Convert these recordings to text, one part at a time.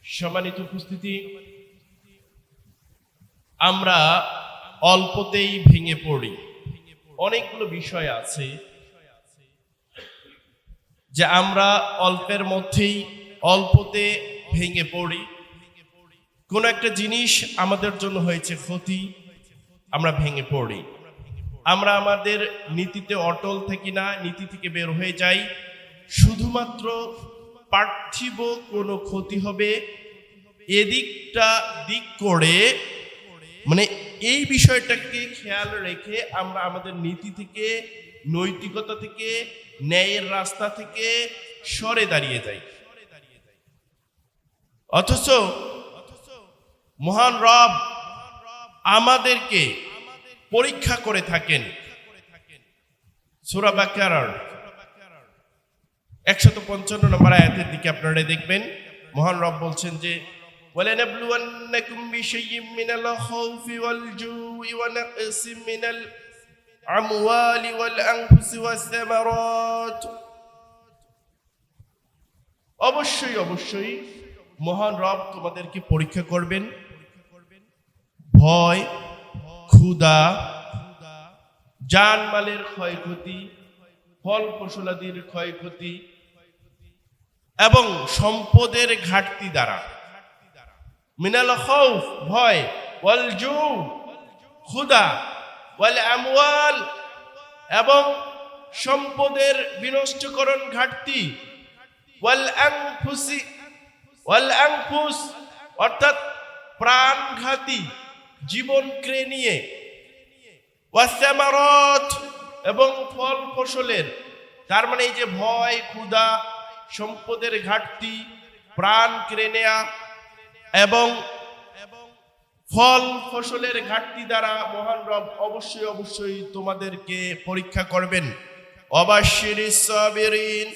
সম্মানিত উপস্থিতি, আমরা অল্পতেই ভেঙে পড়ি। অনেকগুলো বিষয় আছে যে আমরা অল্পের মধ্যেই অল্পতে ভেঙে পড়ি। কোন একটা জিনিস আমাদের জন্য হয়েছে ক্ষতি, আমরা ভেঙে পড়ি। আমরা আমাদের নীতিতে অটল থাকি না, নীতি থেকে বের হয়ে যাই। শুধুমাত্র পার্থিব কোনো ক্ষতি হবে এদিকটা দিক করে, মানে এই বিষয়টাকে খেয়াল রেখে আমরা আমাদের নীতি থেকে, নৈতিকতা থেকে, ন্যায়ের রাস্তা থেকে সরে দাঁড়িয়ে যাই। অথচ মহান রব আমাদেরকে পরীক্ষা করে থাকেন। সূরা বাকারার 155 নম্বর আয়াতের দিকে আপনারা দেখবেন, মহান রব বলছেন যে ওয়ালানাবলুওয়ান্নাকুম বিশাইইম মিনাল খাউফি ওয়াল জুই ওয়া নাকসিম মিনাল আমওয়ালি ওয়াল আনফুসি ওয়াস সামারাত। অবশ্যই অবশ্যই মহান রব তোমাদেরকে পরীক্ষা করবেন। ভয়, ক্ষুধা, জানমালের ক্ষয়ক্ষতি, ফল ফসলাদির ক্ষয়ক্ষতি এবং সম্পদের ঘাটতি দ্বারা। মিনাল খাউফ ভয়, ওয়াল জু ক্ষুধা, ওয়াল আমওয়াল এবং সম্পদের বিনষ্টকরণ ঘাটতি, ওয়াল আনফুস অর্থাৎ প্রাণঘাতী জীবন ক্রিয়া নিয়ে, ওয়াসামারাত এবং ফল ফসলের। তার মানে এই যে ভয়, ক্ষুধা, সম্পদের ঘাটতি, প্রাণ কেড়ে নেয়া এবং ফল ফসলের ঘাটতি দ্বারা মহান রব অবশ্যই অবশ্যই তোমাদেরকে পরীক্ষা করবেন। ওয়াবাশশিরিস সাবিরিন,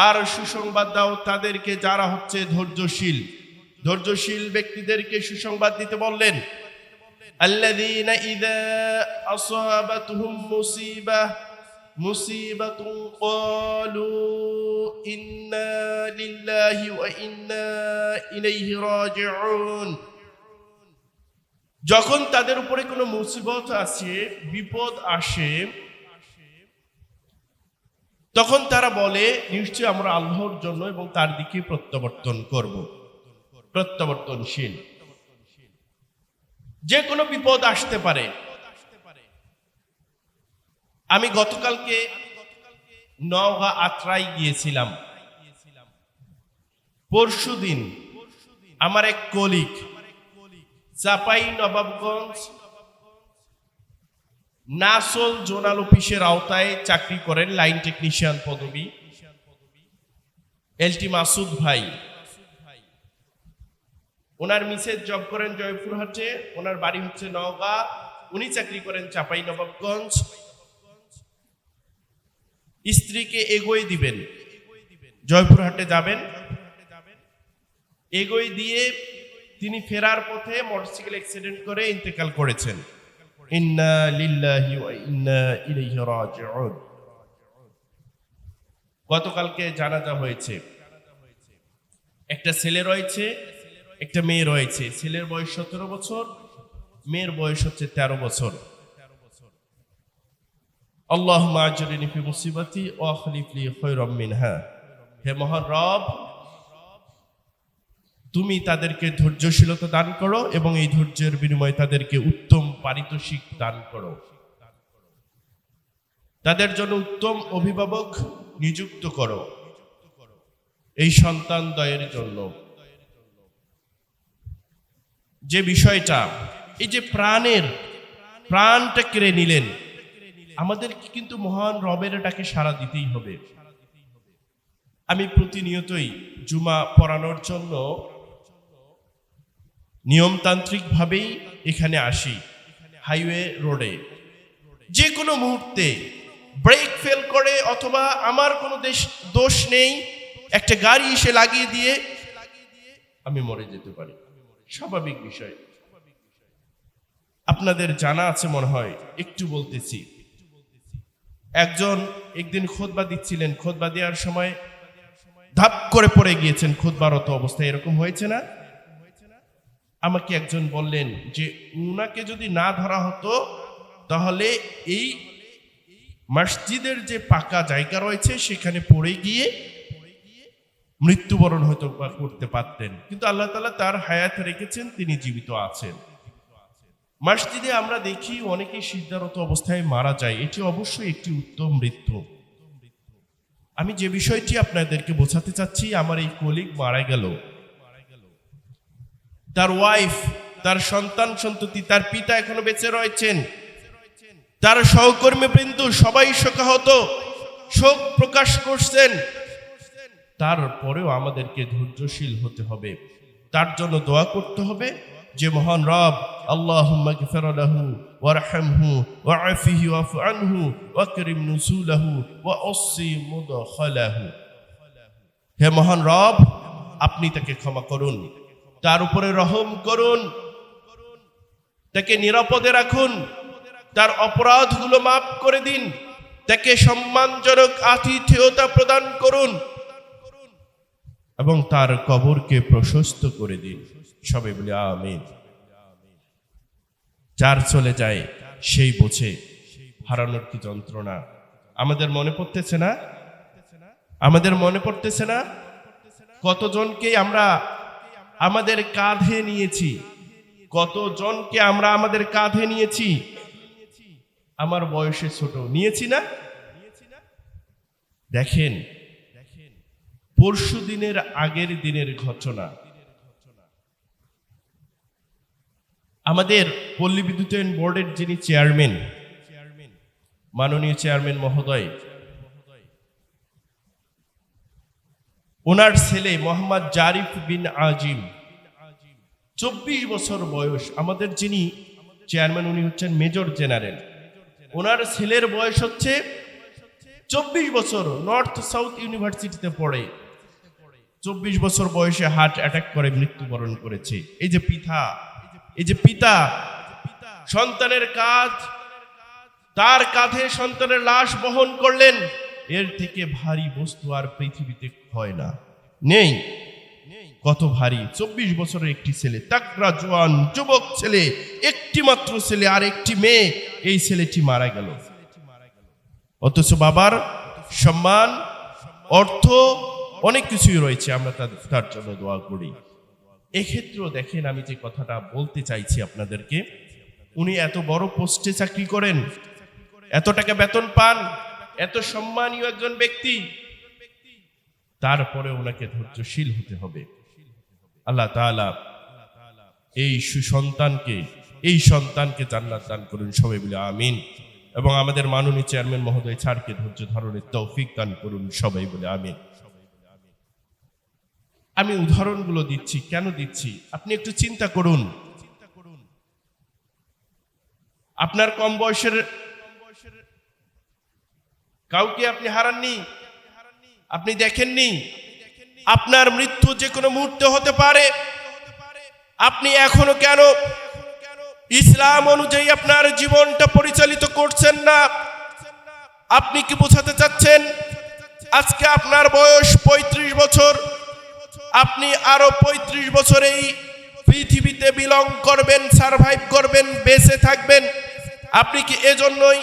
আর সুসংবাদ দাও তাদেরকে যারা হচ্ছে ধৈর্যশীল। ধৈর্যশীল ব্যক্তিদেরকে সুসংবাদ দিতে বললেন। আল্লাযীনা ইযা আসাবাতহুম মুসিবাতুন ক্বালু ইন্না লিল্লাহি ওয়া ইন্না ইলাইহি রাজিউন। যখন তাদের উপরে কোনো মুসিবত আসে, বিপদ আসে, তখন তারা বলে নিশ্চয় আমরা আল্লাহর জন্য এবং তার দিকে প্রত্যাবর্তন করব। প্রত্যাবর্তনশীল। যে কোনো বিপদ আসতে পারে। আমি গতকালকে নওগাঁ আত্রাই গিয়েছিলাম। পরশুদিন আমার এক কলিগ চাপাই নবাবগঞ্জ নাসল জোনাল অফিসের আওতায় চাকরি করেন, লাইন টেকনিশিয়ান পদবী, এলটি মাসুদ ভাই। ওনার মিসেস জব করেন জয়পুরহাটে, ওনার বাড়ি হচ্ছে নওগাঁ, উনি চাকরি করেন চাপাই নবাবগঞ্জ। স্ত্রীকে এগোই দিবেন, জয়পুরহাটে যাবেন, এগোই দিয়ে তিনি ফেরার পথে মোটরসাইকেল অ্যাক্সিডেন্ট করে ইন্তেকাল করেছেন। ইন্না লিল্লাহি ওয়া ইন্না ইলাইহি রাজিউন। গতকালকে জানাজা হয়েছে। একটা ছেলে রয়েছে, একটা মেয়ে রয়েছে। ছেলের বয়স 17 বছর, মেয়ের বয়স হচ্ছে 13 বছর। আল্লাহুম্মা আজরিনি ফি মুসিবাতি ওয়া আখলিফ লি খায়রাম মিনহা। হে মহান রব, তুমি তাদেরকে ধৈর্যশীলতা দান করো এবং এই ধৈর্যের বিনিময়ে তাদেরকে উত্তম পারিতোষিক দান করো। তাদের জন্য উত্তম অভিভাবক নিযুক্ত করো এই সন্তান দয়ের জন্য। যে বিষয়টা, এই যে প্রাণটা কেড়ে নিলেন, আমাদের কিন্তু মহান রবের ডাকে সাড়া দিতেই হবে। আমি প্রতিনিয়তই জুমা পড়ানোর জন্য নিয়মতান্ত্রিক ভাবেই এখানে আসি। হাইওয়ে রোডে যে কোনো মুহূর্তে ব্রেক ফেল করে অথবা আমার কোনো দোষ নেই, একটা গাড়ি এসে লাগিয়ে দিয়ে আমি মরে যেতে পারি, স্বাভাবিক বিষয়। আপনাদের জানা আছে মনে হয়, একটু বলতেছি। একজন একদিন খুতবা দিচ্ছিলেন, খুতবা দেওয়ার সময় ধাপ করে পড়ে গিয়েছেন খুতবারত অবস্থায়, এরকম হয়েছে না? আমাকে একজন বললেন যে উনাকে যদি না ধরা হতো তাহলে এই মসজিদের যে পাকা জায়গা রয়েছে সেখানে পড়ে গিয়ে মৃত্যুবরণ হয়তো বা করতে পারতেন, কিন্তু আল্লাহ তাআলা তার হায়াত রেখেছেন, তিনি জীবিত আছেন। মসজিদে আমরা দেখি অনেকেই সিজদারত অবস্থায় মারা যায়, এটি অবশ্যই একটি উত্তম মৃত্যু। আমি যে বিষয়টি আপনাদেরকে বোঝাতে চাচ্ছি, আমার এই কলিগ মারা গেল, তার ওয়াইফ, তার সন্তান সন্ততি, তার পিতা এখনো বেঁচে রয়েছেন, তার সহকর্মী বৃন্দ সবাই শোকাহত, শোক প্রকাশ করছেন। তারপরেও আমাদেরকে ধৈর্যশীল হতে হবে, তার জন্য দোয়া করতে হবে যে মহান রব আল্লাহুম্মা গফির লাহু ওয়ারহামহু ওয়াআফিহি ওয়াফু আনহু ওয়াকরিম নুসুলাহু ওয়াসি মুদখালাহু। হে মহান রব, আপনি তাকে ক্ষমা করুন, তার উপরে রহম করুন, তাকে নিরাপদে রাখুন, তার অপরাধগুলো মাফ করে দিন, তাকে সম্মানজনক আতিথেয়তা প্রদান করুন এবং তার কবরকে প্রশস্ত করে দিন। সবাই বলি আমিন। যার চলে যায় সেই বোঝে হারানোর কি যন্ত্রণা। আমাদের মনে পড়তেছে না? আমাদের মনে পড়তেছে না কতজনকে আমরা আমাদের কাঁধে নিয়েছি, কতজনকে আমরা আমাদের কাঁধে নিয়েছি? আমার বয়সে ছোট নিয়েছি না? দেখেন, পরশু দিনের আগের দিনের ঘটনা, আমাদের পল্লী বিদ্যুতায়ন বোর্ডের যিনি চেয়ারম্যান, মাননীয় চেয়ারম্যান মহোদয়, ওনার ছেলে মোহাম্মদ জারিফ বিন আজিম, 24 বছর বয়স। আমাদের যিনি চেয়ারম্যান উনি হচ্ছেন মেজর জেনারেল, ওনার ছেলের বয়স হচ্ছে 24 বছর, নর্থ সাউথ ইউনিভার্সিটিতে পড়ে। 24 বছর বয়সে হার্ট অ্যাটাক করে মৃত্যুবরণ করেছে। এই যে পিতা সন্তানের কাঁধ, তার কাঁধে সন্তানের লাশ বহন করলেন, এর থেকে ভারী বস্তু আর পৃথিবীতে হয় না, নেই। কত ভারী! 24 বছরের একটি ছেলে, তাকড়া জওয়ান যুবক ছেলে, একটি মাত্র ছেলে আর একটি মেয়ে, এই ছেলেটি মারা গেল। অথচ বাবার সম্মান, অর্থ, অনেক কিছুই রয়েছে, আমরা তার জন্য দোয়া করি। এক্ষেত্রেও দেখেন, আমি যে কথাটা বলতে চাইছি আপনাদেরকে, উনি এত বড় পোস্টে চাকরি করেন, এত টাকা বেতন পান, এত সম্মানীয় একজন ব্যক্তি, তারপরে ওনাকে ধৈর্যশীল হতে হবে। আল্লাহ তাআলা এই সন্তানকে জান্নাত দান করুন, সবাই বলে আমিন। এবং আমাদের মাননীয় চেয়ারম্যান মহোদয় ছাড়কে ধৈর্য ধারণের তৌফিক দান করুন, সবাই বলে আমিন। আমি উদাহরণগুলো দিচ্ছি, কেন দিচ্ছি আপনি একটু চিন্তা করুন। আপনার কম বয়সের কাউকে আপনি হারাননি, আপনি দেখেননি, আপনার মৃত্যু যে কোনো মুহূর্তে হতে পারে। আপনি এখনো কেন ইসলাম অনুযায়ী আপনার জীবনটা পরিচালিত করছেন না? আপনি কি বোঝাতে চাচ্ছেন আজকে আপনার বয়স 35 বছর, আপনি আরো 35 বছর এই পৃথিবীতে বিলং করবেন, সারভাইভ করবেন, বেঁচে থাকবেন? আপনি কি এজন্যই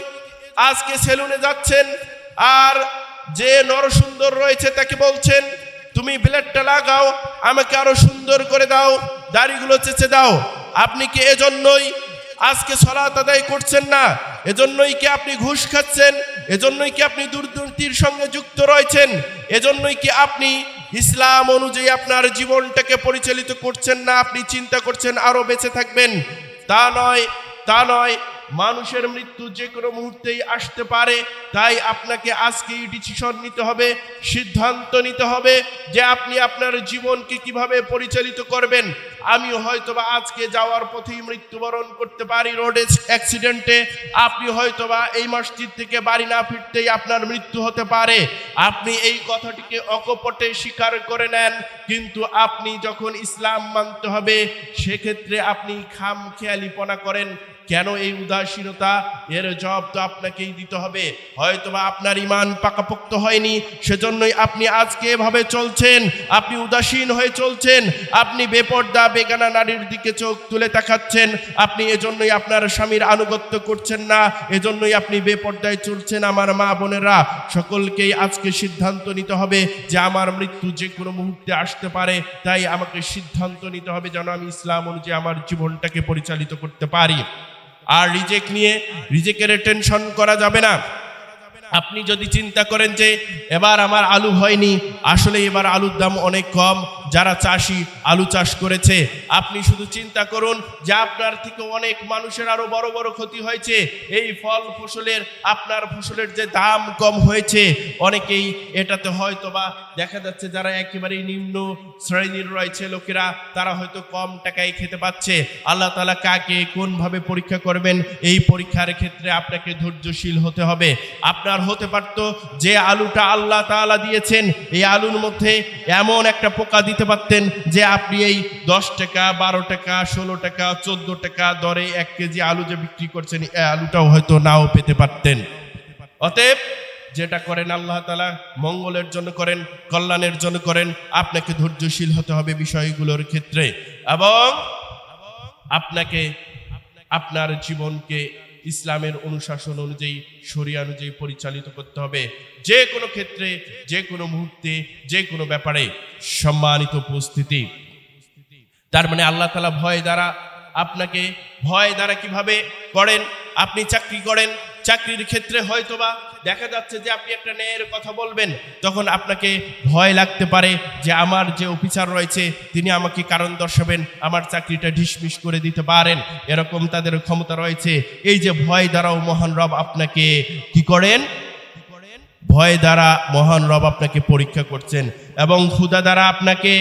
আজকে সেলুনে যাচ্ছেন আর যে নরসুন্দর রয়েছে তাকে বলছেন তুমি ব্লেডটা লাগাও, আমাকে আরো সুন্দর করে দাও, দাড়িগুলো চেঁচে দাও? আপনি কি এজন্যই আজকে সালাত আদায় করছেন না? এজন্যই কি আপনি ঘুষ খাচ্ছেন? এজন্যই কি আপনি দুর্নীতির সঙ্গে যুক্ত রয়েছেন? এজন্যই কি আপনি ইসলাম অনুযায়ী আপনার জীবনটাকে পরিচালিত করছেন না? আপনি চিন্তা করছেন আরো বেঁচে থাকবেন? তা নয়, মানুষের মৃত্যু যে কোনো মুহূর্তেই আসতে পারে। তাই আপনাকে আজকেই ডিসিশন নিতে হবে, সিদ্ধান্ত নিতে হবে যে আপনি আপনার জীবনকে কিভাবে পরিচালিত করবেন। আমি হয়তোবা আজকে যাওয়ার পথেই মৃত্যুবরণ করতে পারি রোডে অ্যাক্সিডেন্টে, আপনি হয়তোবা এই মসজিদ থেকে বাড়ি না ফিরতেই আপনার মৃত্যু হতে পারে। আপনি এই কথাটিকে অকপটে স্বীকার করে নেন, কিন্তু আপনি যখন ইসলাম মানতে হবে সেক্ষেত্রে আপনি খামখেয়ালিপনা করেন, কেন এই উদাসীনতা? এর জবাব তো আপনাকেই দিতে হবে। হয়তোবা আপনার ঈমান পাকাপোক্ত হয়নি, সেজন্যই আপনি আজকে এভাবে চলছেন, আপনি উদাসীন হয়ে চলছেন, আপনি বেপর্দা বেগানা নারীর দিকে চোখ তুলে তাকাচ্ছেন, আপনি এজন্যই আপনার স্বামীর আনুগত্য করছেন না, এজন্যই আপনি বেপর্দায় চলছেন। আমার মা বোনেরা, সকলকেই আজকে সিদ্ধান্ত নিতে হবে যে আমার মৃত্যু যে কোনো মুহূর্তে আসতে পারে, তাই আমাকে সিদ্ধান্ত নিতে হবে যেন আমি ইসলাম অনুযায়ী আমার জীবনটাকে পরিচালিত করতে পারি। আর রিজেকের টেনশন করা যাবে না। আপনি যদি চিন্তা করেন যে এবার আমার আলু হয়নি, আসলে এবার আলুর দাম অনেক কম, যারা চাষি আলু চাষ করেছে, আপনি শুধু চিন্তা করুন যে আপনার থেকে অনেক মানুষের আরো বড় বড় ক্ষতি হয়েছে। এই ফল ফসলের, আপনার ফসলের যে দাম কম হয়েছে, অনেকেই এটাতে হয়তোবা দেখা যাচ্ছে যারা একেবারেই নিম্ন শ্রেণীর রয়েছে লোকেরা, তারা হয়তো কম টাকায় খেতে পাচ্ছে। আল্লাহ তাআলা কাকে কোনভাবে পরীক্ষা করবেন, এই পরীক্ষার ক্ষেত্রে আপনাকে ধৈর্যশীল হতে হবে। আপনার হতে পারত যে আলুটা আল্লাহ তাআলা দিয়েছেন, এই আলুর মধ্যে এমন একটা পোকা দিতে পারতেন যে আপনি এই 10 টাকা, 12 টাকা, 16 টাকা, 14 টাকা দরে 1 কেজি আলু যে বিক্রি করছেন, এই আলুটাও হয়তো নাও পেতে পারতেন। অতএব যেটা করেন আল্লাহ তাআলা মঙ্গলের জন্য করেন, কল্যাণের জন্য করেন। আপনাকে ধৈর্যশীল হতে হবে বিষয়গুলোর ক্ষেত্রে, এবং আপনাকে আপনার জীবনকে ইসলামের অনুশাসন অনুযায়ী, শরিয়া অনুযায়ী পরিচালিত করতে হবে, যে কোনো ক্ষেত্রে, যে কোনো মুহূর্তে, যে কোনো ব্যাপারে। সম্মানিত উপস্থিতি, তার মানে আল্লাহ তাআলা ভয় দ্বারা কিভাবে করেন? আপনি চাকরি করেন, চাকরির ক্ষেত্রে হয়তোবা দেখা যাচ্ছে যে আপনি একটা ন্যায়ের কথা বলবেন, তখন আপনাকে ভয় লাগতে পারে যে আমার যে অফিসার রয়েছে তিনি আমাকে কারণ দর্শাবেন, আমার চাকরিটা ঢিসমিস করে দিতে পারেন, এরকম তাদের ক্ষমতা রয়েছে। এই যে ভয় দ্বারাও মহান রব আপনাকে কি করেন? ভয় দ্বারা মহান রব আপনাকে পরীক্ষা করছেন, এবং ক্ষুধা দ্বারা আপনাকে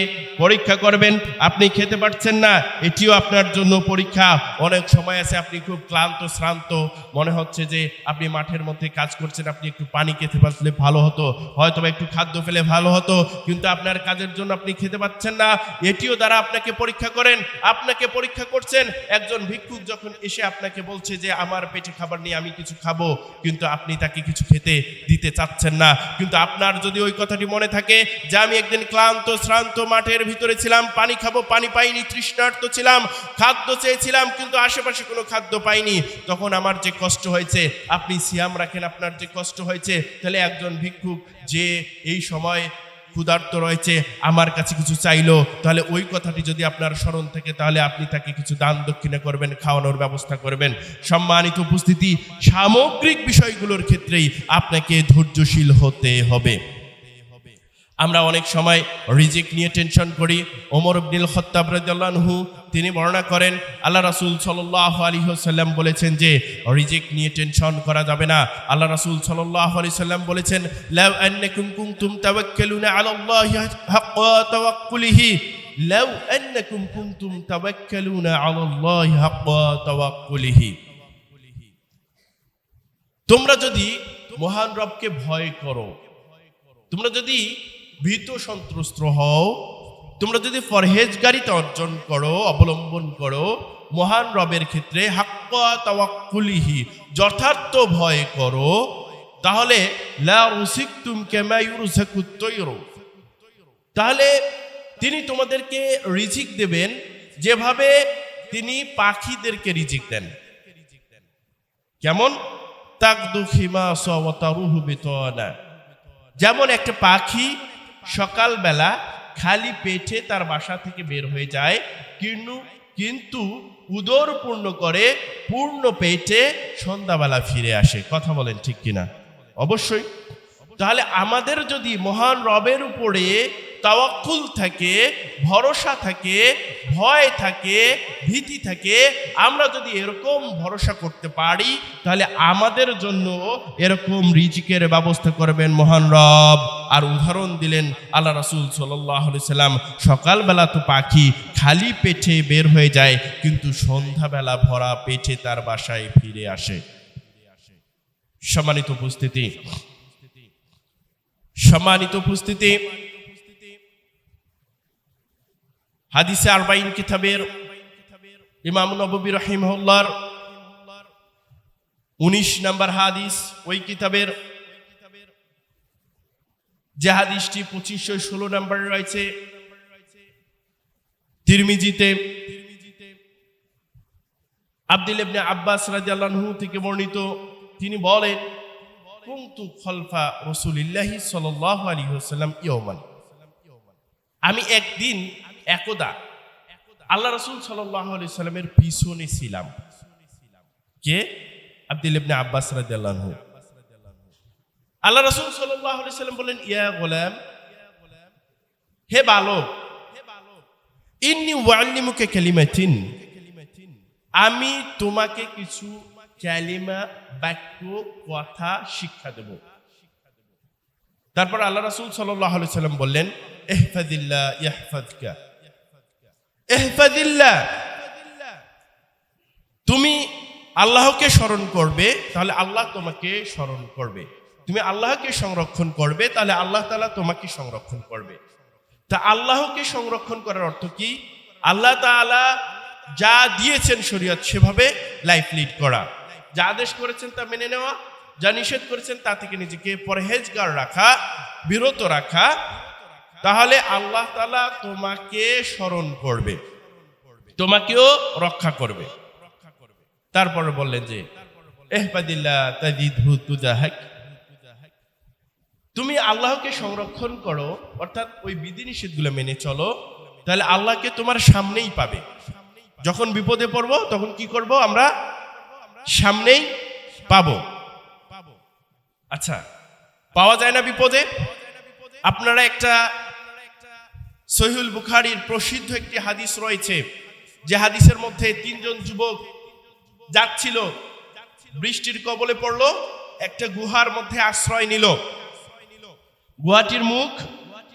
পরীক্ষা করবেন। আপনি খেতে পারছেন না, এটিও আপনার জন্য পরীক্ষা। অনেক সময় আছে আপনি খুব ক্লান্ত শ্রান্ত, মনে হচ্ছে যে আপনি মাঠের মধ্যে কাজ করছেন, আপনি একটু পানি খেতে পারলে ভালো হতো, হয়তো একটু খাদ্য ফেলে ভালো হতো, কিন্তু আপনার কাজের জন্য আপনি খেতে পাচ্ছেন না, এটিও দ্বারা আপনাকে পরীক্ষা করেন। আপনাকে পরীক্ষা করছেন। একজন ভিক্ষুক যখন এসে আপনাকে বলছে যে আমার পেটে খাবার নেই, আমি কিছু খাবো, কিন্তু আপনি তাকে কিছু খেতে দিতে চাচ্ছেন না। কিন্তু আপনার যদি ওই কথাটি মনে থাকে যে আমি একদিন ক্লান্ত শ্রান্ত মাঠের ভিতরে ছিলাম, পানি খাবো, পানি পাইনি, তৃষ্ণার্ত ছিলাম, খাদ্য চেয়েছিলাম কিন্তু আশেপাশে কোনো খাদ্য পাইনি, তখন আমার যে কষ্ট হয়েছে, আপনি সিয়াম রাখেন, আপনার যে কষ্ট হয়েছে, তাহলে একজন ভিক্ষুক যে এই সময় ক্ষুধার্ত রয়েছে, আমার কাছে কিছু চাইলো, তাহলে ওই কথাটি যদি আপনার স্মরণ থেকে, তাহলে আপনি তাকে কিছু দান দক্ষিণা করবেন, খাওয়ানোর ব্যবস্থা করবেন। সম্মানিত উপস্থিতি, সামগ্রিক বিষয়গুলোর ক্ষেত্রেই আপনাকে ধৈর্যশীল হতে হবে। আমরা অনেক সময় রিজিক নিয়ে টেনশন করি। ওমর ইবনুল খাত্তাব রাদিয়াল্লাহু আনহু তিনি বর্ণনা করেন, আল্লাহ রাসূল সাল্লাল্লাহু আলাইহি ওয়াসাল্লাম বলেছেন যে রিজিক নিয়ে টেনশন করা যাবে না। আল্লাহ রাসূল সাল্লাল্লাহু আলাইহি ওয়াসাল্লাম বলেছেন, লাউ আন্নাকুম কুনতুম তাওয়াক্কালুনা আলাল্লাহি হাক্কা তাওয়াক্কুলিহি, লাউ আন্নাকুম কুনতুম তাওয়াক্কালুনা আলাল্লাহি হাক্কা তাওয়াক্কুলিহি। তোমরা যদি মহান রবকে ভয় করো, তোমরা যদি ভীত সন্ত্রস্ত হও, তোমরা যদি পরহেজগারিতা অর্জন করো, অবলম্বন করো মহান রবের ক্ষেত্রে, হাক্কা তাওয়াক্কুলিহি, যথার্থ ভয় করো, তাহলে লা উসিকতুম কামা ইউরযাকুত তায়রু, তাহলে তিনি তোমাদেরকে রিজিক দেবেন যেভাবে তিনি পাখিদেরকে রিজিক দেন। কেমন? তাকদু খিমাসা ওয়া তারুহু বিতানা, যেমন একটা পাখি সকালবেলা খালি পেটে তার বাসা থেকে বের হয়ে যায়, কিন্তু উদর পূর্ণ করে পূর্ণ পেটে সন্ধ্যাবেলা ফিরে আসে। কথা বলেন ঠিক কিনা? অবশ্যই। তাহলে আমাদের যদি মহান রবের উপরে তাওয়াক্কুল থাকে, ভরসা থাকে, ভয় থাকে, ভীতি থাকে, আমরা যদি এরকম ভরসা করতে পারি, তাহলে আমাদের জন্য এরকম রিজিকের ব্যবস্থা করবেন মহান রব। আর উদাহরণ দিলেন আল্লাহ রাসূল সাল্লাল্লাহু আলাইহি সাল্লাম, সকালবেলা তো পাখি খালি পেটে বের হয়ে যায়, কিন্তু সন্ধ্যাবেলা ভরা পেটে তার বাসায় ফিরে আসে। সম্মানিত উপস্থিতি, হাদিসে 40 কিতাবের ইমাম নববী রাহিমাহুল্লাহর 19 নম্বর হাদিস ওই কিতাবের, যে হাদিসটি 2516 নম্বরে রয়েছে তিরমিজিতে, আব্দুল্লাহ ইবনে আব্বাস রাদিয়াল্লাহু আনহু থেকে বর্ণিত। তিনি বলেন, কুনতু খলফা রাসূলিল্লাহি সাল্লাল্লাহু আলাইহি ওয়াসাল্লাম ইয়াওমান, আমি একদিন একদা আল্লাহ রাসূল সাল্লাল্লাহু আলাইহি ওয়াসাল্লামের পিছনে ছিলাম। কে? আব্দুল্লাহ ইবনে আব্বাস রাদিয়াল্লাহু আনহু। আল্লাহ রাসূল সাল্লাল্লাহু আলাইহি ওয়াসাল্লাম বলেন, ইয়া গোলাম, হে বালক, ইন্নী উআল্লিমুকা কালিমাতিন, আমি তোমাকে কিছু কালিমা, বাক্য, কথা শিক্ষা দেব। তারপর আল্লাহ রাসূল সাল্লাল্লাহু আলাইহি ওয়াসাল্লাম বললেন, ইহফাজিল্লাহ ইয়াহফাজকা, ইহফাজিল্লাহ, তুমি আল্লাহকে স্মরণ করবে তাহলে আল্লাহ তোমাকে স্মরণ করবে, তুমি আল্লাহকে সংরক্ষণ করবে তাহলে আল্লাহ তাআলা তোমাকে সংরক্ষণ করবে। তা আল্লাহকে সংরক্ষণ করার অর্থ কি? আল্লাহ তাআলা যা দিয়েছেন শরীয়ত সেভাবে লাইফ লিড করা, যা আদেশ করেছেন তা মেনে নেওয়া, যা নিষেধ করেছেন তা থেকে নিজেকে পরহেজগার রাখা, বিরত রাখা, তাহলে আল্লাহ তাআলা তোমাকে স্মরণ করবে, তোমাকেও রক্ষা করবে। তারপরে বললেন যে ইহফাজিল্লাহ তাজিদহু তুজাহাক, তুমি আল্লাহকে সংরক্ষণ করো, অর্থাৎ ওই বিধিনিষেধগুলো মেনে চলো, তাহলে আল্লাহকে তোমার সামনেই পাবে। যখন বিপদে পড়বো তখন কি করব? আমরা সামনেই পাবো। আচ্ছা, পাওয়া যায় না বিপদে? আপনারা একটা সহিহুল বুখারীর প্রসিদ্ধ একটি হাদিস রয়েছে, যে হাদিসের মধ্যে 3 জন যুবক যাচ্ছিল, বৃষ্টির কবলে পড়লো, একটা গুহার মধ্যে আশ্রয় নিল। গুহাটির মুখ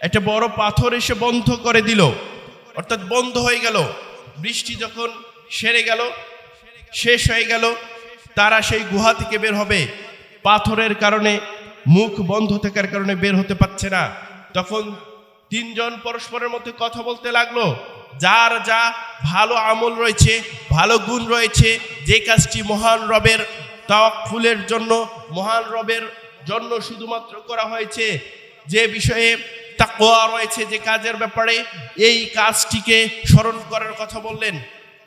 একটা বড় পাথর এসে বন্ধ করে দিল, অর্থাৎ বন্ধ হয়ে গেল। বৃষ্টি যখন সেরে গেল, শেষ হয়ে গেল, তারা সেই গুহা থেকে বের হবে, পাথরের কারণে, মুখ বন্ধ থাকার কারণে বের হতে পারছে না। তখন 3 জন পরস্পরের মধ্যে কথা বলতে লাগলো, যার যা ভালো আমল রয়েছে, ভালো গুণ রয়েছে, যে কাজটি মহান রবের তাওয়াক্কুলের জন্য, মহান রবের জন্য শুধুমাত্র করা হয়েছে, যে বিষয়ে তাকওয়া রয়েছে, যে কাজের ব্যাপারে, এই কাজটিকে স্মরণ করার কথা বললেন।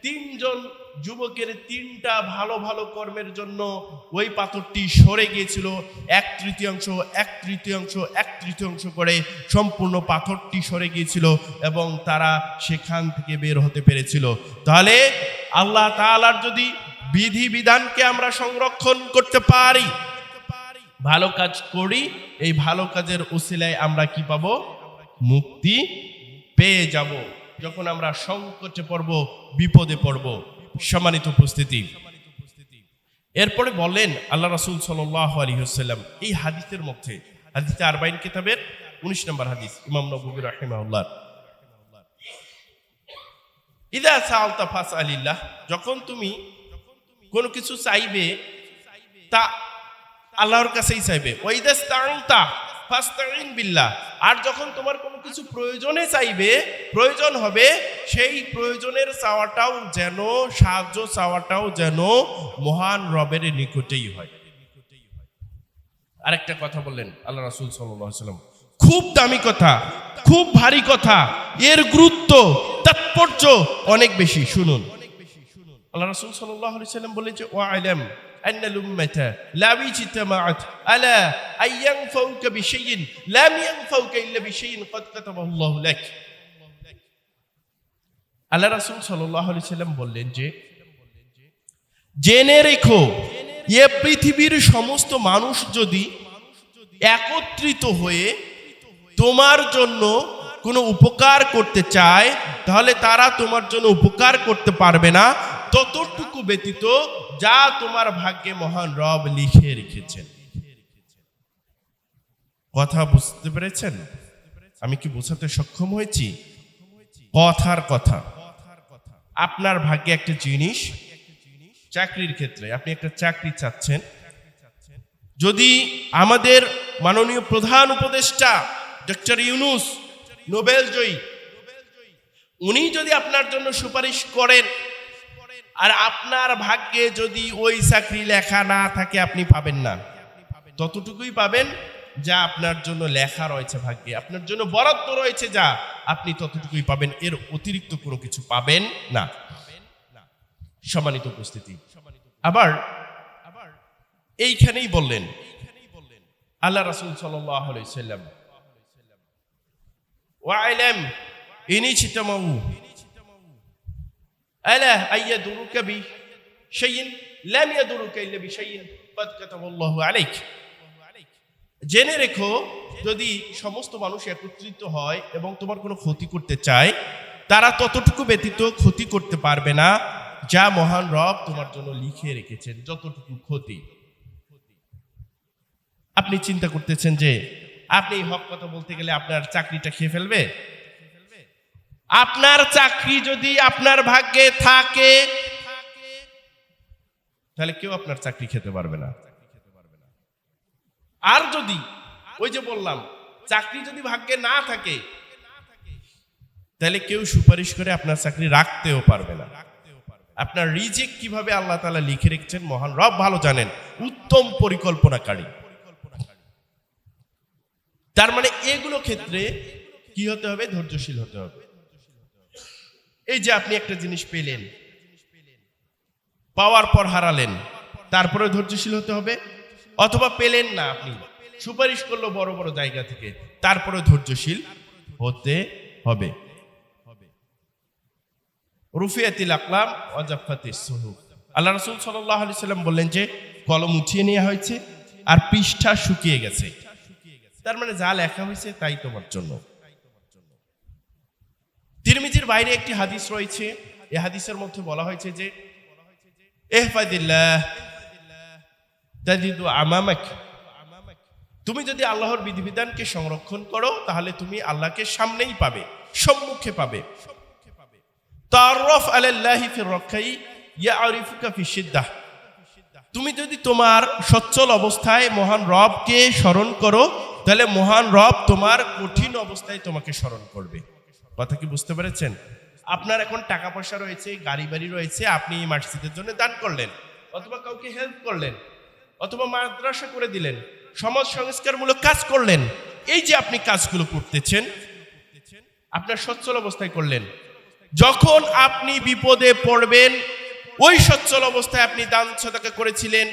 3 জন যুবকের 3টা ভালো ভালো কর্মের জন্য ওই পাথরটি সরে গিয়েছিল। 1/3 করে সম্পূর্ণ পাথরটি সরে গিয়েছিল এবং তারা সেখান থেকে বের হতে পেরেছিল। তাহলে আল্লাহ তাআলার যদি বিধি বিধানকে আমরা সংরক্ষণ করতে পারি, ভালো কাজ করি, এই ভালো কাজের উসিলায় আমরা কি পাবো? মুক্তি পেয়ে যাব যখন আমরা সংকটে পড়ব, বিপদে পড়ব। সম্মানিত উপস্থিতি, এরপরে বলেন আল্লাহ রাসূল সাল্লাল্লাহু আলাইহি ওয়াসাল্লাম এই হাদিসের মধ্যে, হাদিসে 40 কিতাবের 19 নম্বর হাদিস, ইমাম নববী রাহিমাহুল্লাহ, ইযা সাআলতা ফাসআলিল্লাহ, যখন তুমি কোনো কিছু চাইবে তা আল্লাহর কাছেই চাইবে। ওয়া ইযা ইসতাআনতা ফাস্তাইন বিল্লাহ, আর যখন তোমার কোনো কিছু প্রয়োজনে চাইবে, প্রয়োজন হবে, সেই প্রয়োজনের চাওয়াটাও যেন, সাহায্য চাওয়াটাও যেন মহান রবের নিকটেই হয়। আরেকটা কথা বললেন আল্লাহ রাসূল সাল্লাল্লাহু আলাইহি ওয়াসাল্লাম, খুব দামি কথা, খুব ভারী কথা, এর গুরুত্ব, তাৎপর্য অনেক বেশি। শুনুন, আল্লাহ রাসূল সাল্লাল্লাহু আলাইহি ওয়াসাল্লাম বলেন যে ওয়া'লাম আন্নাল উম্মাতা লা ইজতামাআত আলা আন ইয়ানফাউকা বিশাইইন লাম ইয়ানফাউকা ইল্লা বিশাইইন ক্বাদ কাতাবাহু আল্লাহু লাক। আল্লাহ রাসূল সাল্লাল্লাহু আলাইহি ওয়াসাল্লাম বললেন যে জেনে রেখো, এ পৃথিবীর সমস্ত মানুষ যদি একত্রিত হয়ে তোমার জন্য কোনো উপকার করতে চায়, তাহলে তারা তোমার জন্য উপকার করতে পারবে না ততটুকু ব্যতীত যা তোমার ভাগ্যে মহান রব লিখে রেখেছেন। কথা বুঝতে পেরেছেন? আমি কি বোঝাতে সক্ষম হয়েছি? কথার কথা। আপনার ভাগ্যে একটা জিনিস, চাকরির ক্ষেত্রে আপনি একটা চাকরি চাচ্ছেন, যদি আমাদের মাননীয় প্রধান উপদেষ্টা ডক্টর ইউনূস, নোবেল জয়ী, উনি যদি আপনার জন্য সুপারিশ করেন, আর আপনার ভাগ্যে যদি ওই চাকরি লেখা না থাকে আপনি পাবেন না, ততটুকুই পাবেন যা আপনার জন্য লেখা রয়েছে ভাগ্যে, আপনার জন্য বরাদ্দ রয়েছে যা আপনি ততটুকুই পাবেন, এর অতিরিক্ত কোনো কিছু পাবেন না। সম্মানিত উপস্থিতি, আবার এইখানেই বললেন আল্লাহ রাসূল সাল্লাল্লাহু আলাইহি ওয়াসাল্লাম, ওয়াইলাম ইনি চিতামাউ আলা আইয়াদুরুকা বিশাইইন লাম ইয়াদুরুকা ইল্লা বিশাইইন ক্বাদ কাতাবাল্লাহু আলাইক। জেনে রেখো, যদি সমস্ত মানুষ একত্রিত হয় এবং তোমার কোনো ক্ষতি করতে চায়, তারা ততটুকু ব্যতীত ক্ষতি করতে পারবে না যা মহান রব তোমার জন্য লিখে রেখেছেন, যতটুকু ক্ষতি। আপনি চিন্তা করতেছেন যে আপনি হক কথা বলতে গেলে আপনার চাকরিটা খেয়ে ফেলবে। আপনার চাকরি যদি আপনার ভাগ্যে থাকে তাহলে কেউ আপনার চাকরি খেতে পারবে না। আর যদি ওই যে বললাম চাকরি যদি ভাগ্যে না থাকে তাহলে কেউ সুপারিশ করে আপনার চাকরি রাখতেও পারবে না। আপনার রিজিক কিভাবে আল্লাহ তাআলা লিখে রেখেছেন মহান রব ভালো জানেন, উত্তম পরিকল্পনাকারী। তার মানে এগুলো ক্ষেত্রে কি হতে হবে? ধৈর্যশীল হতে হবে। এই যে আপনি একটা জিনিস পেলেন, পাওয়ার পর হারালেন, তারপরে ধৈর্যশীল হতে হবে। অথবা পেলেন না, আপনি সুপারিশ করলো বড় বড় জায়গা থেকে, তারপরে ধৈর্যশীল হতে হবে। রুফিয়াতিল আকলাম ওয়া জাফফাতিস সুহুফ। আল্লাহ রাসূল সাল্লাল্লাহু আলাইহি সাল্লাম বললেন যে কলম উঠিয়ে নেওয়া হয়েছে আর পৃষ্ঠা শুকিয়ে গেছে। তার মানে যা লেখা হয়েছে তাই তোমার জন্য। তিরমিজির বাইরে একটি হাদিস রয়েছে, এই হাদিসের মধ্যে বলা হয়েছে যে ইহফাদিল্লাহ তাজিদু আমামাক, তুমি যদি আল্লাহর বিধিবিধানকে সংরক্ষণ করো তাহলে তুমি আল্লাহকে সামনেই পাবে, সম্মুখে পাবে। তাআররাফ আলাল্লাহি ফির রাখাই ইয়ারিফুকা ফিশ শিদ্দাহ, তুমি যদি তোমার সচ্ছল অবস্থায় মহান রবকে স্মরণ করো তাহলে মহান রব তোমার কঠিন অবস্থায় তোমাকে স্মরণ করবে। কথা কি বুঝতে পেরেছেন? আপনার এখন টাকা পয়সা রয়েছে, গাড়ি বাড়ি রয়েছে, আপনি এই মসজিদের জন্য দান করলেন, অথবা কাউকে হেল্প করলেন, অথবা মাদ্রাসা করে দিলেন, সমাজ সংস্কারমূলক কাজ করলেন। এই যে আপনি কাজগুলো করতেছেন আপনার সচ্ছল অবস্থায় করলেন। যখন আপনি বিপদে পড়বেন, ওই সচ্ছল অবস্থায় আপনি দান সাদাকা করেছিলেন,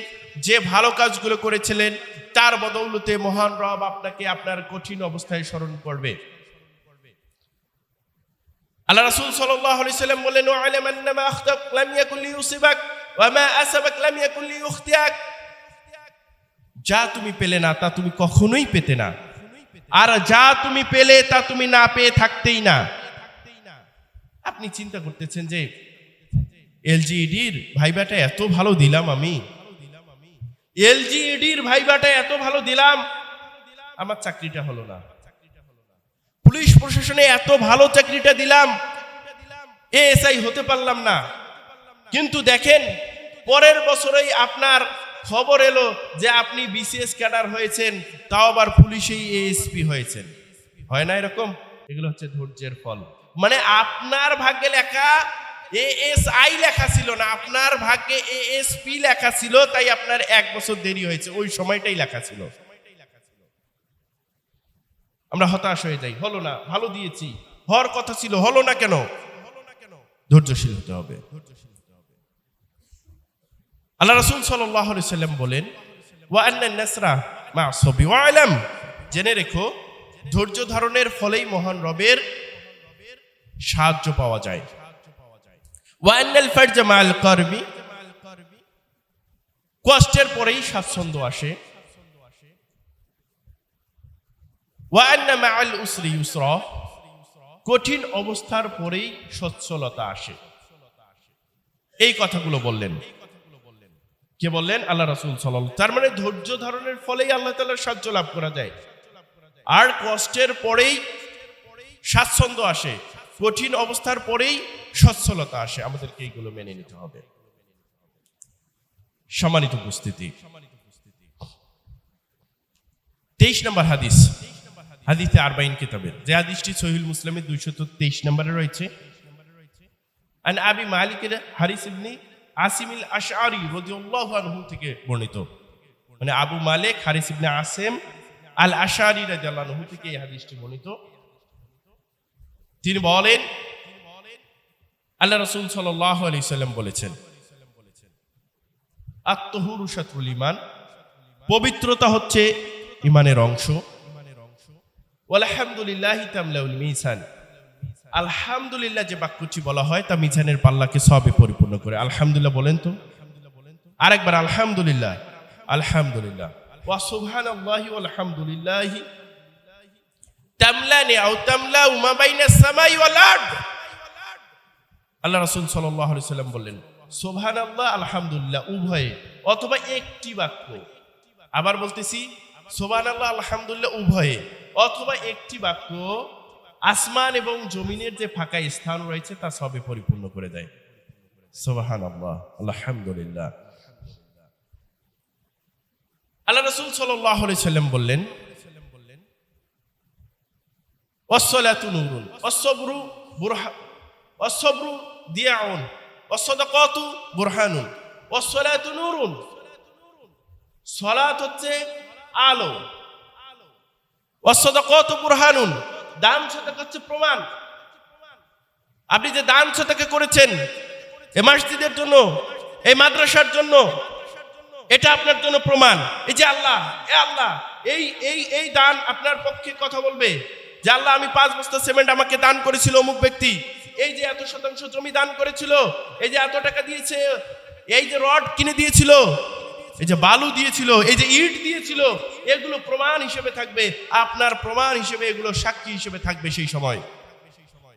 যে ভালো কাজগুলো করেছিলেন, তার বদৌলতে মহান রব আপনাকে আপনার কঠিন অবস্থায় স্মরণ করবে। আল্লাহ রাসূল সাল্লাল্লাহু আলাইহি সাল্লাম বলেন, ওয়া'লাম আন্নামা আখতাক লাম ইয়াকুন লিয়ুসিবাক ওয়া মা আসাবাক লাম ইয়াকুন লিয়ুখতিআক, যা তুমি পেলে না তা তুমি কখনোই পেতে না, আর যা তুমি পেলে তা তুমি না পেয়ে থাকতেই না। আপনি চিন্তা করতেছেন যে এলজিইডির ভাইবাটা এত ভালো দিলাম, আমি এলজিইডির ভাইবাটা এত ভালো দিলাম, আমার চাকরিটা হলো না। পুলিশ প্রশাসনে এত ভালো চাকরিটা দিলাম, এএসআই হতে পারলাম না। কিন্তু দেখেন পরের বছরেই আপনার খবর এলো যে আপনি বিসিএস ক্যাডার হয়েছেন, তাও আবার পুলিশেই এএসপি হয়েছেন। হয় না এরকম? এগুলো হচ্ছে ধৈর্যের ফল। মানে আপনার ভাগ্যে লেখা এএসআই লেখা ছিল না, আপনার ভাগ্যে এএসপি লেখা ছিল, তাই আপনার 1 বছর দেরি হয়েছে, ওই সময়টাই লেখা ছিল। আমরা হতাশ হয়ে যাই, হলো না, ভালো দিয়েছি, হওয়ার কথা ছিল, হলো না কেন? ধৈর্যশীল হতে হবে। আল্লাহ রাসূল সাল্লাল্লাহু আলাইহি সাল্লাম বলেন, ওয়া আন্নান নাসরা মা সাবি ওয়া'লাম, জেনে রেখো ধৈর্য ধারণের ফলেই মহান রবের সাহায্য পাওয়া যায়। ওয়া আন্নাল ফারজা মা'আল কারবি, কষ্টের পরেই স্বাচ্ছন্দ্য আসে। ওয়া আন্না মা'আল উসরি ইউসরা, কঠিন অবস্থার পরেই সচ্ছলতা আসে। এই কথাগুলো বললেন কে? বললেন আল্লাহ রাসূল সাল্লাল্লাহু আলাইহি ওয়াসাল্লাম। তার মানে ধৈর্য ধারণের ফলেই আল্লাহ তাআলার সাহায্য লাভ করা যায়, আর কষ্টের পরেই স্বাচ্ছন্দ্য আসে, কঠিন অবস্থার পরেই সচ্ছলতা আসে। আমাদেরকে এইগুলো মেনে নিতে হবে। সম্মানিত উপস্থিতি, 23 নম্বর হাদিস, হাদিসে 40 কিতাবের, যে হাদিসটি সহিহ মুসলিমে 223 নম্বরে রয়েছে। আন আবি মালিক হারিস ইবনে আসিমিল আশআরি রাদিয়াল্লাহু আনহু থেকে বর্ণিত, মানে আবু মালিক হারিস ইবনে আসিম আল আশআরি রাদিয়াল্লাহু আনহু থেকে এই হাদিসটি বর্ণিত। তিনি বলেন আল্লাহ রাসূল সাল্লাল্লাহু আলাইহি সাল্লাম বলেছেন, আত-তাহুরু শাতরুল ঈমান, পবিত্রতা হচ্ছে ঈমানের অংশ। ওয়ালহামদুলিল্লাহি তামলাউল মিজান, আলহামদুলিল্লাহ যে বাক্যটি বলা হয় তা মিজানের পাল্লাকে সবে পরিপূর্ণ করে। আলহামদুলিল্লাহ বলেন তো, আরেকবার আলহামদুলিল্লাহ। আলহামদুলিল্লাহ। ওয়া সুবহানাল্লাহি ওয়ালহামদুলিল্লাহি তামলানি আও তামলাউ মা বাইনাস সামাই ওয়াল আরদ। আল্লাহ রাসূল সাল্লাল্লাহু আলাইহি সাল্লাম বললেন, সুবহানাল্লাহ আলহামদুলিল্লাহ উভয়ে অথবা একটি বাক্য। আবার বলতেছি, সুবহানাল্লাহ আলহামদুলিল্লাহ উভয়ে অথবা একটি বাক্য আসমান এবং জমিনের যে ফাঁকা স্থান রয়েছে তা সবে পরিপূর্ণ করে দেয়। সুবহানাল্লাহ আলহামদুলিল্লাহ। আল্লাহ রাসূল সাল্লাল্লাহু আলাইহি সাল্লাম বললেন, ওয়াসসালাতু নূরুন ওয়াসসাবরু বুরহান ওয়াসসাবরু দিয়াউন ওয়াসসাদাকাতু বুরহানুন ওয়াসসালাতু নূরুন। সালাত হচ্ছে আলো, ওয়াসসাদাকাতু বুরহানুন, দান সাদাকা হচ্ছে প্রমাণ। আপনি যে দান সাদাকা করেছেন এই মসজিদের জন্য, এই মাদ্রাসার জন্য, এটা আপনার জন্য প্রমাণ। এই যে আল্লাহ, এই দান আপনার পক্ষে কথা বলবে যে আল্লাহ আমি 5 বস্তা সিমেন্ট আমাকে দান করেছিল অমুক ব্যক্তি, এই যে এত শতাংশ জমি দান করেছিল, এই যে এত টাকা দিয়েছে, এই যে রড কিনে দিয়েছিল, এই যে বালু দিয়েছিল, এই যে ইট দিয়েছিল, এগুলো প্রমাণ হিসেবে থাকবে, আপনার প্রমাণ হিসেবে এগুলো সাক্ষী হিসেবে থাকবে সেই সময়।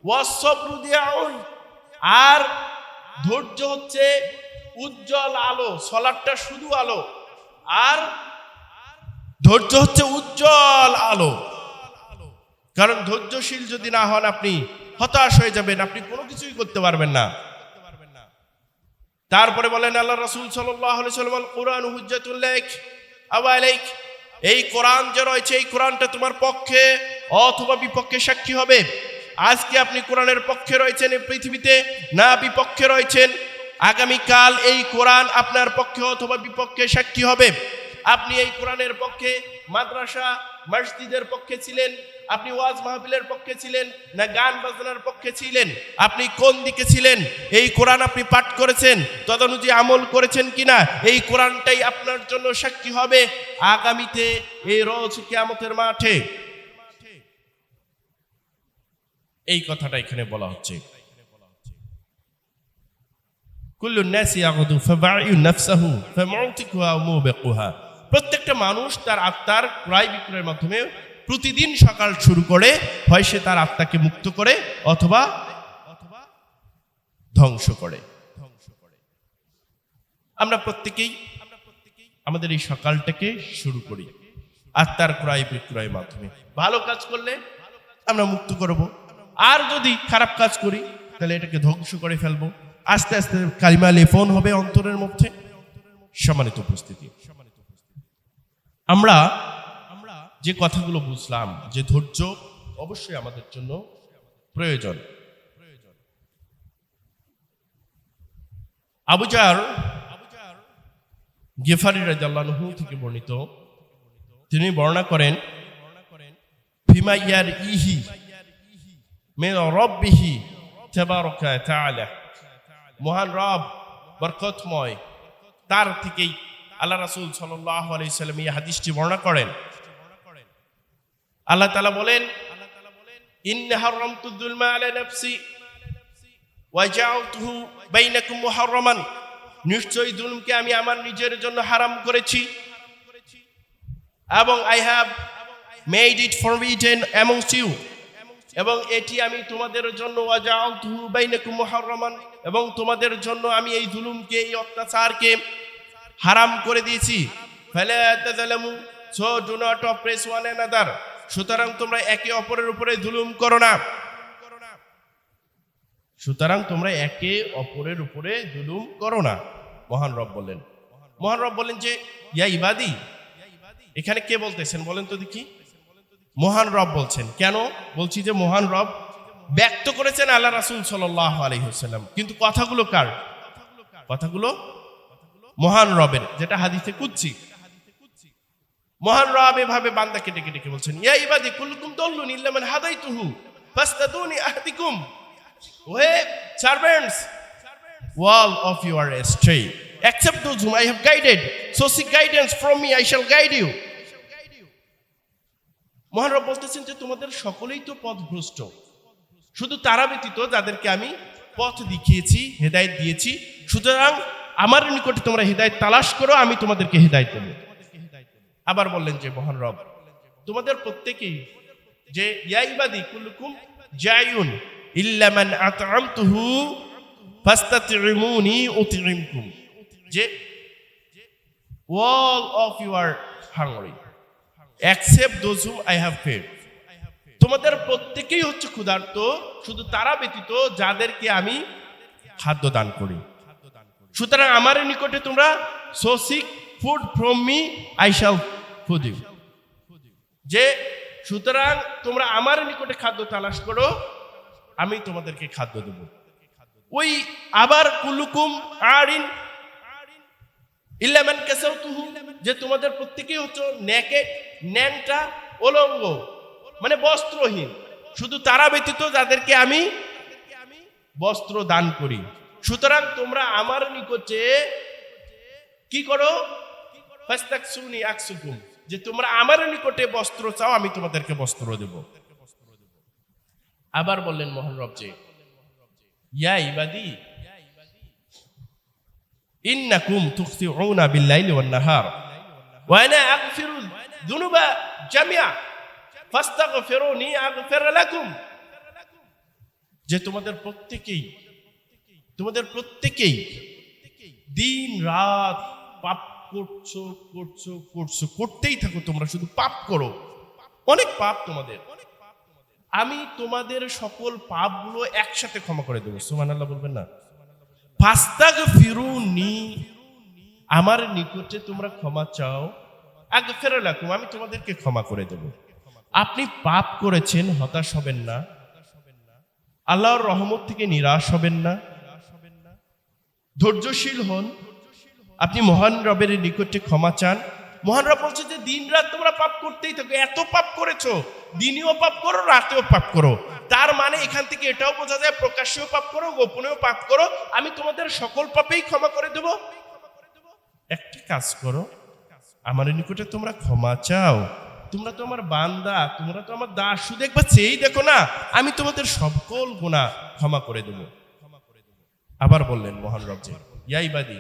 ওয়াসসাবরু দিয়াউন, আর ধৈর্য হচ্ছে উজ্জ্বল আলো। সালাতটা শুধু আলো, আর ধৈর্য হচ্ছে উজ্জ্বল আলো। কারণ ধৈর্যশীল যদি না হন আপনি হতাশ হয়ে যাবেন, আপনি কোনো কিছুই করতে পারবেন না। তারপরে বলেন আল্লাহ রাসূল সাল্লাল্লাহু আলাইহি ওয়াসাল্লাম, আল কুরআনু হুজ্জাতুল লাক আও আলাইক, এই কোরআন যে রয়েছে এই কোরআনটা তোমার পক্ষে অথবা বিপক্ষে সাক্ষী হবে। আজকে আপনি কোরআনের পক্ষে রয়েছেন এই পৃথিবীতে, না বিপক্ষে রয়েছেন, আগামীকাল এই কোরআন আপনার পক্ষে অথবা বিপক্ষে সাক্ষী হবে। আপনি এই কোরআনের পক্ষে মাদ্রাসা মসজিদের পক্ষে ছিলেন, আপনি ওয়াজ মাহফিলের পক্ষে ছিলেন, না গান বাজনার পক্ষে ছিলেন, আপনি কোন দিকে ছিলেন? এই কোরআন আপনি পাঠ করেছেন, তদনুযায়ী আমল করেছেন কিনা, এই কোরআনটাই আপনার জন্য সাক্ষী হবে আগামীতে এই রোজ কিয়ামতের মাঠে। এই কথাটা এখানে বলা হচ্ছে। কুল্লুন নাসি ইয়াগুদু ফাবাইউ নাফসাহু ফামউতিকুহা ওয়া মুবিকুহা, প্রত্যেকটা মানুষ তার আত্মার ক্রয় বিক্রয়ের মাধ্যমে প্রতিদিন সকাল শুরু করে, হয় সে তার আত্মাকে মুক্ত করে অথবা ধ্বংস করে। আমরা প্রত্যেকেই আমাদের এই সকালটাকে শুরু করি আত্মার ক্রয় বিক্রয়ের মাধ্যমে। ভালো কাজ করলে আমরা মুক্ত করব, আর যদি খারাপ কাজ করি তাহলে এটাকে ধ্বংস করে ফেলবো। আস্তে আস্তে কালিমা লেপন হবে অন্তরের মধ্যে। সম্মানিত উপস্থিতি, আমরা যে কথাগুলো বুঝলাম যে ধৈর্য অবশ্যই আমাদের জন্য প্রয়োজন। আবু যার গিফারি রাদিয়াল্লাহু আনহু থেকে বর্ণিত, তিনি বর্ণনা করেন, ফিমা ইয়ারইহি মিন রাব্বিহি তাবারাকা তাআলা, মহান রব বরকতময় তার থেকেই আল্লাহ রাসূল সাল্লাল্লাহু আলাইহি সাল্লাম এই হাদিসটি বর্ণনা করেন। আল্লাহ তাআলা বলেন, ইন্নী হারামতু যুলমা আলা নাফসি ওয়া জাআলতুহু বাইনাকুম মুহাররামান, নিশ্চয়ই জুলমকে আমি আমার নিজের জন্য হারাম করেছি, এবং I have made it forbidden amongst you, এবং এটি আমি তোমাদের জন্য ওয়া জাআলতুহু বাইনাকুম মুহাররামান, এবং তোমাদের জন্য আমি এই জুলুমকে, এই অত্যাচারকে হারাম করে দিয়েছি। ফালা তাযালামু, so do not oppress one another, সুতরাং তোমরা একে অপরের উপরে জুলুম করো না। সুতরাং তোমরা একে অপরের উপরে জুলুম করো না। মহান রব বলেন, মহান রব বলেন যে ইয়া ইবাদি, এখানে কে বলতেছেন বলেন তো দেখি? মহান রব বলছেন। কেন বলছি যে মহান রব ব্যক্ত করেছেন আল্লাহ রাসূল সাল্লাল্লাহু আলাইহি ওয়াসাল্লাম, কিন্তু কথাগুলো কার? কথাগুলো মহান রবের, যেটা হাদিসে কুদসি। মহান রব এভাবে বান্দাকে ডেকে ডেকে বলছেন, ইয়া ইবাদি কুল্লুকুম দাল্লুন ইল্লা মান হাদাইতুহু ফাস্তাদুনি আহদিকুম। ওহে servants, all of you are astray except those whom I have guided, so seek guidance from me, I shall guide you. মহান রব বলতেছেন যে তোমাদের সকলেই তো পথভ্রষ্ট, শুধু তারা ব্যতীত যাদেরকে আমি পথ দেখিয়েছি, হেদায়েত দিয়েছি। সুতরাং আমার নিকটে তোমরা হেদায়েত তালাশ করো, আমি তোমাদেরকে হেদায়েত দেব। আবার বললেন যে মহান রব তোমাদের প্রত্যেকেই যে ইয়া ইবাদি কুল্লুকুম জায়ুন ইল্লা মান আত'আমতুহু ফাস্তাত'ইমুনি উত'ইমকুম, যে all of you are hungry except those whom I have fed. তোমাদের প্রত্যেকেই হচ্ছে ক্ষুধার্ত, শুধু তারা ব্যতীত যাদেরকে আমি খাদ্য দান করি। সুতরাং আমার নিকটে তোমরা so seek food from me, I shall feed you, যে সুতরাং তোমরা আমার নিকটে খাদ্য তালাশ করো, আমি তোমাদেরকে খাদ্য দেব। ওই আবার কুলুকুম আরিন ইল্লা মান কাসাউতুহু, যে তোমাদের প্রত্যেকেই হচ্ছে নেকেড, ন্যাংটা, উলঙ্গ, মানে বস্ত্রহীন, শুধু তারা ব্যতীত যাদেরকে আমি বস্ত্র দান করি। সুতরাং তোমরা আমার নিকটে কি করো, ফাস্তাকসুনি আকসুকুম, যে তোমরা আমার নিকটে বস্ত্র চাও, আমি তোমাদেরকে বস্ত্র দেব। আবার বললেন মহান রব যে ইয়া ইবাদি ইন্নাকুম তুখতিউনা বিল-লাইলি ওয়ান-নাহার ওয়া আনা আগফিরু যুনুবা জামিআ ফাস্তাগফিরুনি আগফির লাকুম, যে তোমাদের প্রত্যেকেই দিন রাত পাপ করতেই থাকো, তোমরা শুধু পাপ করো, অনেক পাপ তোমাদের। আমি তোমাদের সকল পাপগুলো একসাথে ক্ষমা করে দেবো। সুবহানাল্লাহ বলবেন না? ফাস্তাগফিরুনি, আমার নিকটে তোমরা ক্ষমা চাও, আগফির লাকুম, আমি তোমাদেরকে ক্ষমা করে দেব। আপনি পাপ করেছেন, হতাশ হবেন না, আল্লাহর রহমত থেকে নিরাশ হবেন না, ধৈর্যশীল হন, আপনি মহান রবের নিকটে ক্ষমা চান। মহান রব বলছে যে দিন রাত তোমরা পাপ করতেই থাকো, এত পাপ করেছো, দিনেও পাপ করো, রাতেও পাপ করো। তার মানে এখান থেকে এটাও বোঝা যায় প্রকাশ্যেও পাপ করো, গোপনেও পাপ করো, আমি তোমাদের সকল পাপেই ক্ষমা করে দেব। একটা কাজ করো, আমার নিকটে তোমরা ক্ষমা চাও, তোমরা তো আমার বান্দা, তোমরা তো আমার দাস, শুধু একবার চেয়েই দেখো না, আমি তোমাদের সকল গুনাহ ক্ষমা করে দেব। আবার বললেন মহান রব যে ইয়া ইবাদি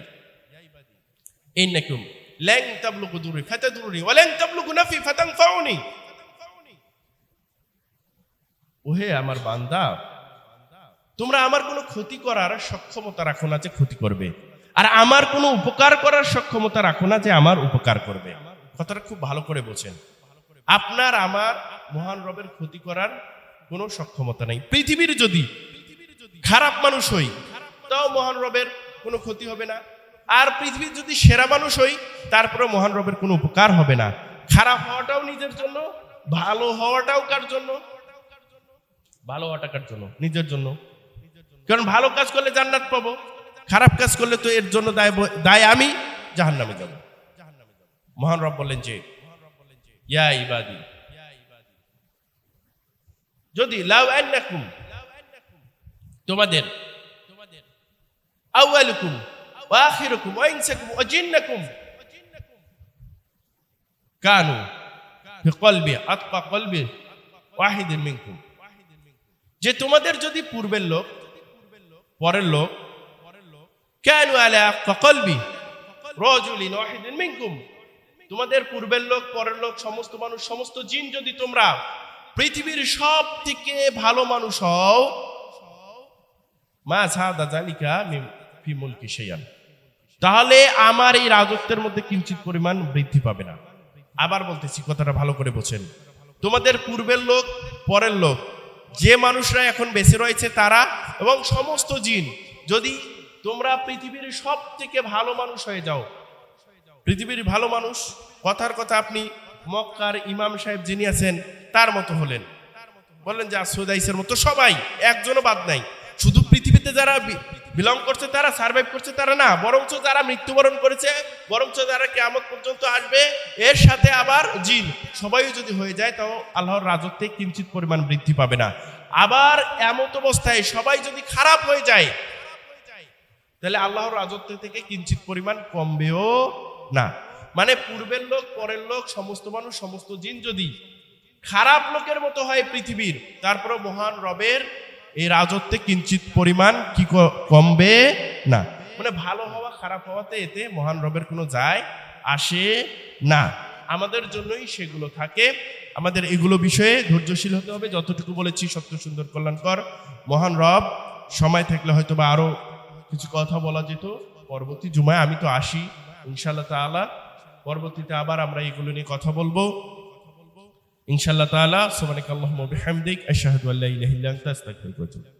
ইন্নাকুম লান তাবলুগু দুরি ফাতাদুরুনি ওয়া লান তাবলুগু নাফি ফাতানফাউনি, ওহে আমার বান্দা, তোমরা আমার কোনো ক্ষতি করার সক্ষমতা রাখো না যে ক্ষতি করবে, আর আমার কোনো উপকার করার সক্ষমতা রাখো না যে আমার উপকার করবে। কথাটা খুব ভালো করে বোঝেন। আপনার আমার মহান রবের ক্ষতি করার কোনো সক্ষমতা নেই। পৃথিবীর যদি খারাপ মানুষ হই তাও মহান রবের কোনো ক্ষতি হবে না, আর পৃথিবীর যদি সেরা মানুষ হই তারপরে মহান রবের কোনো উপকার হবে না। খারাপ হওয়াটাও নিজের জন্য, ভালো হওয়াটাও কার জন্য? ভালো হওয়াটা কার জন্য? নিজের জন্য। কারণ ভালো কাজ করলে জান্নাত পাবো, খারাপ কাজ করলে তো এর জন্য দায় আমি, জাহান্নামে যাব। মহান রব বললেন যে ইয়া ইবাদি, যদি লাউ আন্নাকুম, তোমাদের আউয়ালুকুম ওয়া আখিরুকুম ওয়া ইনসাকুম ওয়া জিন্নাকুম কানু ফি কলবি আতকা কলবি ওয়াহিদিন মিনকুম, যে তোমাদের যদি পূর্বের লোক, পরের লোক, কানু আলা আতকা কলবি রাজুলিন ওয়াহিদিন মিনকুম, তোমাদের পূর্বের লোক, পরের লোক, সমস্ত মানুষ, সমস্ত জিন যদি তোমরা পৃথিবীর সব থেকে ভালো মানুষ হও, মা সাদা জালিকা ফি মুলকি শাইআন, তাহলে আমার এই রাজত্বের মধ্যে কিঞ্চিত পরিমাণ বৃদ্ধি পাবে না। আবার বলতেছি, কথাটা ভালো করে বোঝেন। তোমাদের পূর্বের লোক, পরের লোক, যে মানুষরা এখন বেঁচে রয়েছে তারা এবং সমস্ত জিন, যদি তোমরা পৃথিবীর সব থেকে ভালো মানুষ হয়ে যাও, পৃথিবীর ভালো মানুষ, কথার কথা আপনি মক্কার ইমাম সাহেব যিনি আছেন তার মতো হলেন, বললেন যে সুদাইসের মতো সবাই, একজনও বাদ নাই। শুধু পৃথিবীতে যারা বিলং করছে তারা, সার্ভাইভ করছে তারা না, বরঞ্চ যারা মৃত্যুবরণ করেছে, বরঞ্চ যারা কিয়ামত পর্যন্ত আসবে, এর সাথে আবার জিন সবাই যদি হয়ে যায়, তাও আল্লাহর রাজত্বে কিঞ্চিত পরিমাণ বৃদ্ধি পাবে না। আবার এমত অবস্থায় সবাই যদি খারাপ হয়ে যায়, তাহলে আল্লাহর রাজত্ব থেকে কিঞ্চিত পরিমাণ কমবেও না। মানে পূর্বের লোক, পরের লোক, সমস্ত মানুষ, সমস্ত জিন যদি খারাপ লোকের মতো হয় পৃথিবীর, তারপরে মহান রবের এই রাজত্বে কিঞ্চিত পরিমাণ কি কমবে না। মানে ভালো হওয়া খারাপ হওয়াতে এতে মহান রবের কোনো যায় আসে না, আমাদের জন্যই সেগুলো থাকে। আমাদের এগুলো বিষয়ে ধৈর্যশীল হতে হবে। যতটুকু বলেছি সত্য, সুন্দর, কল্যাণকর। মহান রব সময় থাকলে হয়তো বা আরো কিছু কথা বলা যেত পরবর্তী জুমায়। আমি তো আসি ইনশাআল্লাহ তাআলা, পরবর্তীতে আবার আমরা এগুলো নিয়ে কথা বলবো ইনশাআল্লাহ তাআলা। সুবহানাকাল্লাহুম্মা ওয়া বিহামদিক, আশহাদু আল্লা ইলাহা ইল্লা আনতা, আস্তাগফিরুকা ওয়া আতুবু ইলাইক।